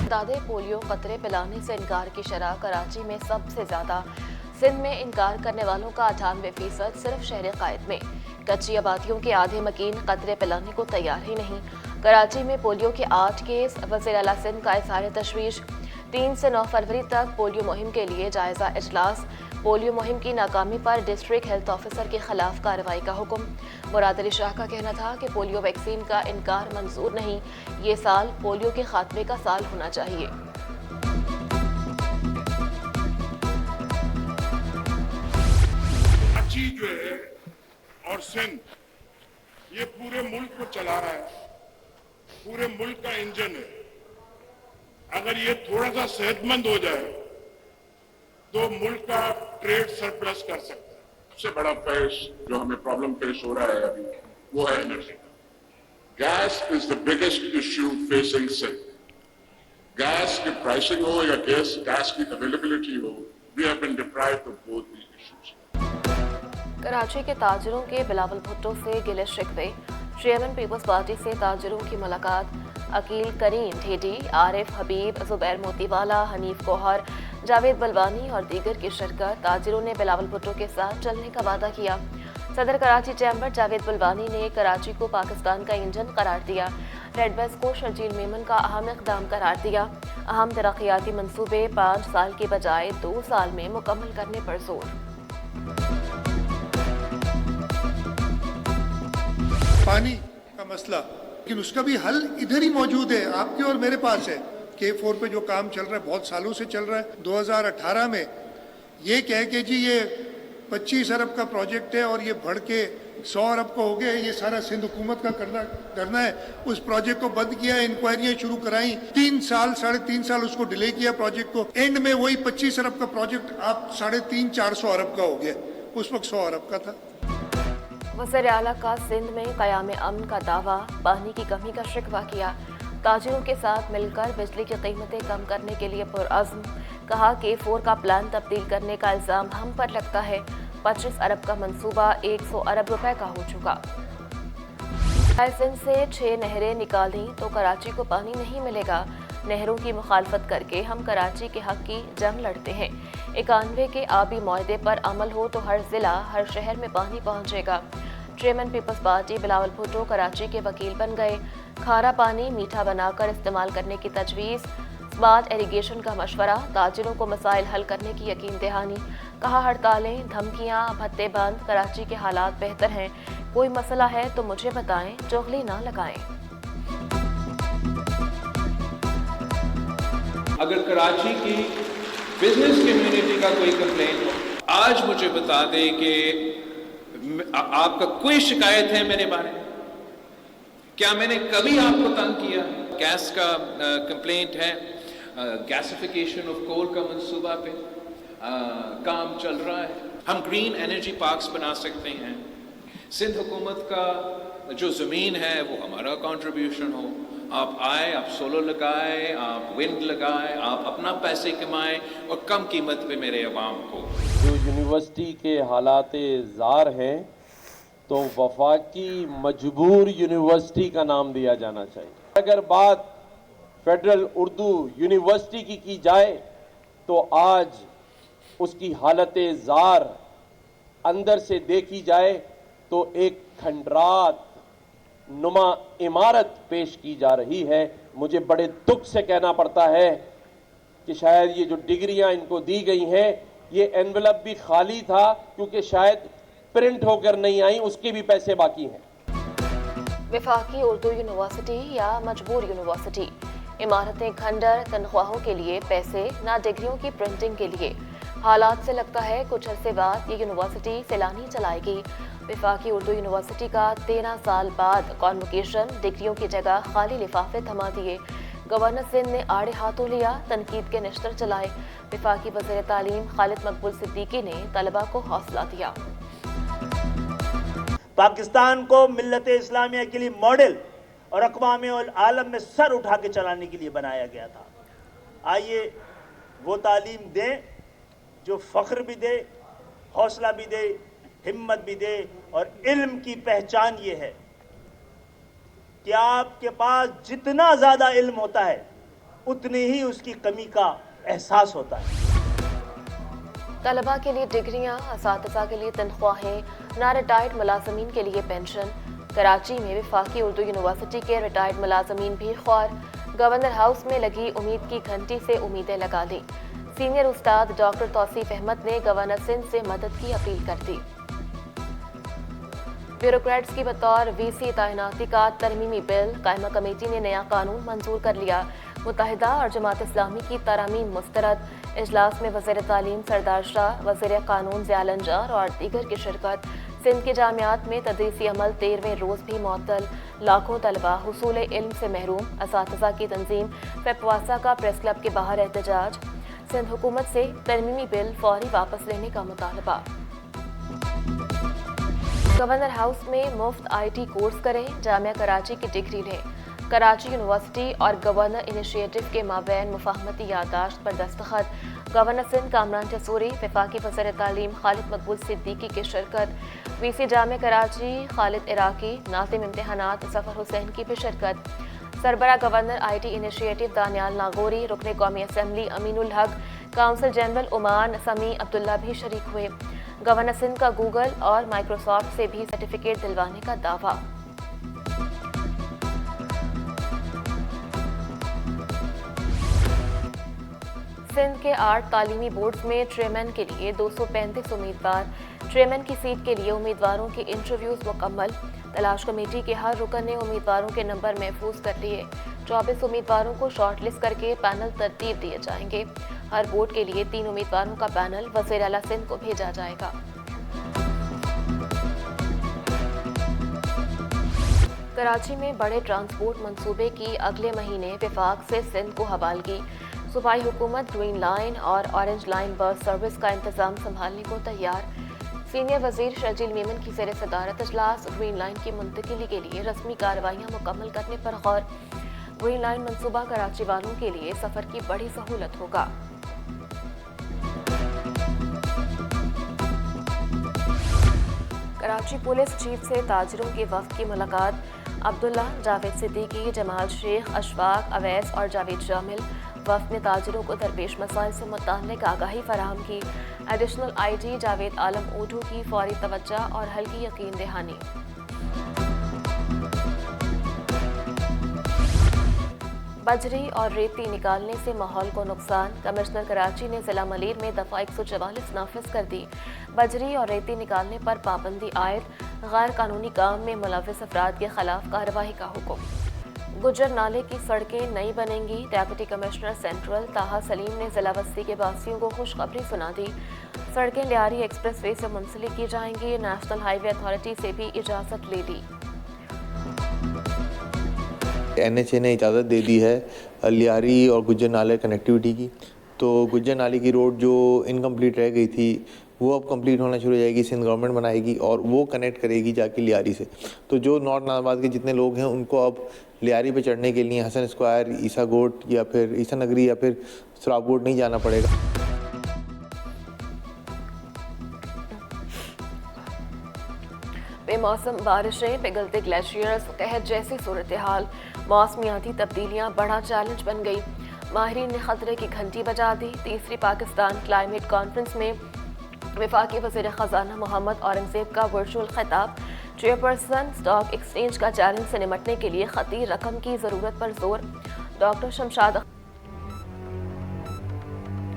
दादे पोलियो कतरे पिलाने से इनकार की शरह कराची में सबसे ज्यादा। सिंध में इनकार करने वालों का 98% सिर्फ शहर कायद में। कच्ची आबादियों के आधे मकीन कतरे पिलाने को तैयार ही नहीं। कराची में पोलियो के 8 केस। वज़ीर आला सिंध का इज़हार तशवीश। 3 से 9 फरवरी तक पोलियो मुहिम के लिए जायजा इजलास। पोलियो मुहिम की नाकामी पर डिस्ट्रिक्ट हेल्थ ऑफिसर के खिलाफ कार्रवाई का हुक्म। मुराद अली शाह का कहना था कि पोलियो वैक्सीन का इनकार मंजूर नहीं, ये साल पोलियो के खात्मे का साल होना चाहिए। कराची जो है और सिंध ये पूरे मुल्क को चला रहा है, पूरे मुल्क का इंजन है। अगर ये थोड़ा सा सेहतमंद हो जाए तो मुल्क का ट्रेड सरप्लस कर सकता है। सबसे बड़ा फेस जो हमें प्रॉब्लम फेस हो रहा है अभी वो है energy. Gas is the biggest issue facing Sindh. Gas की प्राइसिंग हो या गैस की अवेलेबिलिटी हो, we have been deprived of both the issues. Karachi के ताजिरों के बिलावल भुट्टो से गिले शिकवे। चेयरमैन पीपल्स पार्टी से ताजिरों की मुलाकात। अकील करीम ढेडी, आरिफ हबीब, जुबैर मोतीवाला, हनीफ कोहर, जावेद बलवानी और दीगर की शिरकत। ताजिरों ने बिलावल भुट्टो के साथ चलने का वादा किया। सदर कराची चैम्बर जावेद बलवानी ने कराची को पाकिस्तान का इंजन करार दिया। रेड बस को शर्जील मेमन का अहम इक़दाम करार दिया। अहम तरक्याती मंसूबे 5 साल के बजाय 2 साल में मुकम्मल करने पर जोर। पानी का मसला, लेकिन उसका भी हल इधर ही मौजूद है, आपके और मेरे पास है। K4 पे जो काम चल रहा है बहुत सालों से चल रहा है। 2018 में ये कह के जी ये 25 अरब का प्रोजेक्ट है और ये बढ़ के 100 अरब का हो गया, ये सारा सिंध हुकूमत का करना है। उस प्रोजेक्ट को बंद किया, इंक्वायरियां शुरू कराई, 3 साल 3.5 साल उसको डिले किया प्रोजेक्ट को। एंड में वही 25 अरब का प्रोजेक्ट आप 350-400 अरब का हो गया, उस वक्त 100 अरब का था। वज़ीर आला का सिंध में क़याम अमन का दावा। पानी की कमी का शिकवा किया। ताजिरों के साथ मिलकर बिजली की कीमतें कम करने के लिए पुरअज़्म। कहा K4 का प्लान तब्दील करने का इल्ज़ाम हम पर लगता है। 25 अरब का मंसूबा 100 अरब रुपए का हो चुका। सिंध से 6 नहरें निकाली तो कराची को पानी नहीं मिलेगा। नहरों की मुखालफत करके हम कराची के हक की जंग लड़ते हैं। 91 के आबी मुआहदे पर अमल हो तो हर जिला हर शहर में पानी पहुंचेगा। Chairman Peoples Party Bilawal Bhutto Karachi के वकील बन गए। खारा पानी मीठा बनाकर इस्तेमाल करने की तजवीज़। स्मार्ट इरीगेशन का मशवरा। ताजिरों को मसाइल हल करने की यकीन दहानी। कहा हड़तालें, धमकियां, भत्ते बंद। कराची के हालात बेहतर हैं। कोई मसला है तो मुझे बताएं, चुगली ना लगाएं। अगर कराची की बिजनेस कम्युनिटी का कोई कंप्लेंट हो, आज मुझे बता दे कि आपका कोई शिकायत है मेरे बारे में। क्या मैंने कभी आपको तंग किया? गैस का कंप्लेंट है, गैसिफिकेशन ऑफ कोल का मंसूबा पे काम चल रहा है। हम ग्रीन एनर्जी पार्क्स बना सकते हैं। सिंध हुकूमत का जो ज़मीन है वो हमारा कंट्रीब्यूशन हो। आप आए, आप सोलर लगाए, आप विंड लगाए, आप अपना पैसे कमाएं और कम कीमत पे मेरे अवाम को। जो यूनिवर्सिटी के हालात ज़ार हैं तो वफाकी मजबूर यूनिवर्सिटी का नाम दिया जाना चाहिए। अगर बात फेडरल उर्दू यूनिवर्सिटी की जाए तो आज उसकी हालत ज़ार अंदर से देखी जाए तो एक खंडरात नुमा इमारत पेश की जा रही है। मुझे बड़े दुख से कहना पड़ता है कि शायद ये जो डिग्रियां इनको दी गई हैं ये एनवेलप भी खाली था, क्योंकि शायद प्रिंट होकर नहीं आई, उसके भी पैसे बाकी हैं। वफाकी उर्दू यूनिवर्सिटी या मजबूर यूनिवर्सिटी। इमारतें खंडर, तनख्वाहों के लिए पैसे, ना डिग्रियों की प्रिंटिंग के लिए। हालात से लगता है कुछ अरसे बाद ये यूनिवर्सिटी सैलानी चलाएगी। वफाकी उर्दू यूनिवर्सिटी का 13 साल बाद कॉन्वोकेशन, डिग्रियों की जगह खाली लिफाफे थमा दिए। गवर्नर सिंध ने आड़े हाथों लिया, तनकीद के निश्तर चलाए। वफाकी वज़ीर तालीम खालिद मकबूल सिद्दीकी ने तलबा को हौसला दिया। पाकिस्तान को मिल्लत इस्लामिया के लिए मॉडल और अक़वाम आलम में सर उठा के चलाने के लिए बनाया गया था। आइए वो तालीम दें जो फ़ख्र भी दे, हौसला भी दे, हिम्मत भी दे। और इल्म की पहचान ये है कि आपके पास जितना ज़्यादा इल्म होता है उतनी ही उसकी कमी का एहसास होता है। तलबा के लिए डिग्रियां, असातिज़ा के लिए तनख्वाहें, ना रिटायर्ड मुलाजमीन के लिए पेंशन। कराची में वफाकी उर्दू यूनिवर्सिटी के रिटायर्ड मुलाजमीन भी ख्वार। गवर्नर हाउस में लगी उम्मीद की घंटी से उम्मीदें लगा ली। सीनियर उस्ताद डॉक्टर तौसीफ अहमद ने गवर्नर सिंध से मदद की अपील कर दी। ब्यूरोक्रेट्स की बतौर वीसी तैनाती का तरमीमी बिल, कायमा कमेटी ने नया कानून मंजूर कर लिया। मुत्तहिदा और जमात इस्लामी की तरामीम मुस्तरद। इजलास में वज़ीर तालीम सरदार शाह, वज़ीर कानून ज़ियाउल अंजार और दीगर की शिरकत। सिंध के जामियात में तदरीसी अमल 13वें रोज़ भी मुअत्तल। लाखों तलबा हुसूल इल्म से महरूम। असातिज़ा की तंजीम फेपवासा का प्रेस क्लब के बाहर एहतजाज। सिंध हुकूमत से तरमीमी बिल फौरी वापस लेने का मुतालबा। गवर्नर हाउस में मुफ्त IT कोर्स करें, जामिया कराची की डिग्री लें। कराची यूनिवर्सिटी और गवर्नर इनिशिएटिव के माबैन मुफाहमती याददाश्त पर दस्तखत। गवर्नर सिंध कामरान जसूरी, वफाकी वज़ीर तालीम खालिद मकबूल सिद्दीकी की शिरकत। वीसी जामिया कराची खालिद इराकी, नाज़िम इम्तिहानात सफ़र हुसैन की भी शिरकत। सरबरा governor IT initiative Danial Nagori, रुकने कौमी असम्बली अमीनुल हक, काउंसिल जनरल ओमान समी अब्दुल्ला भी शरीक हुए। गवर्नर सिंध का गूगल और माइक्रोसॉफ्ट से भी सर्टिफिकेट दिलवाने का दावा। सिंध के 8 तालीमी बोर्ड्स में चेयरमैन के लिए 235 उम्मीदवार। चेयरमैन की सीट के लिए उम्मीदवारों के इंटरव्यूज मुकम्मल। तलाश कमेटी के हर रुकन ने उम्मीदवारों के नंबर महफूज कर लिए। 24 उम्मीदवारों को शॉर्टलिस्ट करके पैनल तरतीब दिए जाएंगे। हर बोर्ड के लिए 3 उम्मीदवारों का पैनल वज़ीर आला सिंध को भेजा जाएगा। कराची में बड़े ट्रांसपोर्ट मंसूबे की अगले महीने विफाक से सिंध को हवालगी। सूबाई हुकूमत ग्रीन लाइन और ऑरेंज लाइन बस सर्विस का इंतजाम संभालने को तैयार। सीनियर वजीर शर्जील मेमन की ज़ेर सदारत इजलास। ग्रीन लाइन की मुंतकिली के लिए रस्मी कार्रवाइयाँ मुकम्मल करने पर गौर। ग्रीन लाइन मंसूबा कराची वालों के लिए सफ़र की बड़ी सहूलत होगा। कराची पुलिस चीफ से ताजिरों के वफ्द की मुलाकात। अब्दुल्ला, जावेद सिद्दीकी, जमाल शेख, अशफाक, अवैस और जावेद शामिल। वफ्द ने ताजिरों को दरपेश मसाइल से मुताल्लिक़ आगाही फराहम की। एडिशनल IG जावेद आलम ओढू की फौरी तवज्जो और हल्की यकीन दहानी। बजरी और रेती निकालने से माहौल को नुकसान। कमिश्नर कराची ने जिला मलीर में दफ़ा 144 नाफिज कर दी। बजरी और रेती निकालने पर पाबंदी आयद। गैर कानूनी काम में मुलव्विस अफराद के खिलाफ कार्रवाई का हुक्म। गुजर नाले की सड़कें नई बनेंगी। डेप्यूटी कमिश्नर सेंट्रल ताहा सलीम ने जिला बस्ती के वासियों को खुशखबरी सुना दी। सड़कें लियारी एक्सप्रेस वे से मुंसलिक की जाएंगी। नेशनल हाईवे अथॉरिटी से भी इजाज़त ले ली। NHA ने इजाज़त दे दी है लियारी और गुज्जर नाले कनेक्टिविटी की। तो गुज्जर नाले की रोड जो इनकम्प्लीट रह गई थी वो अब कंप्लीट होना शुरू हो जाएगी। सिंध गवर्नमेंट बनाएगी और वो कनेक्ट करेगी जाके लियारी से। तो जो नॉर्थ नालाबाद के जितने लोग हैं उनको अब लियारी पे चढ़ने के लिए हसन स्क्वायर, ईसा गोट या फिर ईसा नगरी या फिर सराब गोट नहीं जाना पड़ेगा। बेमौसम बारिशें, पिघलते ग्लेशियर्स, कहर जैसी सूरत हाल। मौसमियाती तब्दीलियां बड़ा चैलेंज बन गई। माहिरीन ने खतरे की घंटी बजा दी। तीसरी पाकिस्तान क्लाइमेट कॉन्फ्रेंस में वफाकी वज़ीर ख़जाना मोहम्मद औरंगज़ेब का वर्चुअल खिताब। चेयरपर्सन स्टॉक एक्सचेंज का चैलेंज से निपटने के लिए खतीर रकम की ज़रूरत पर जोर। डॉक्टर शमशाद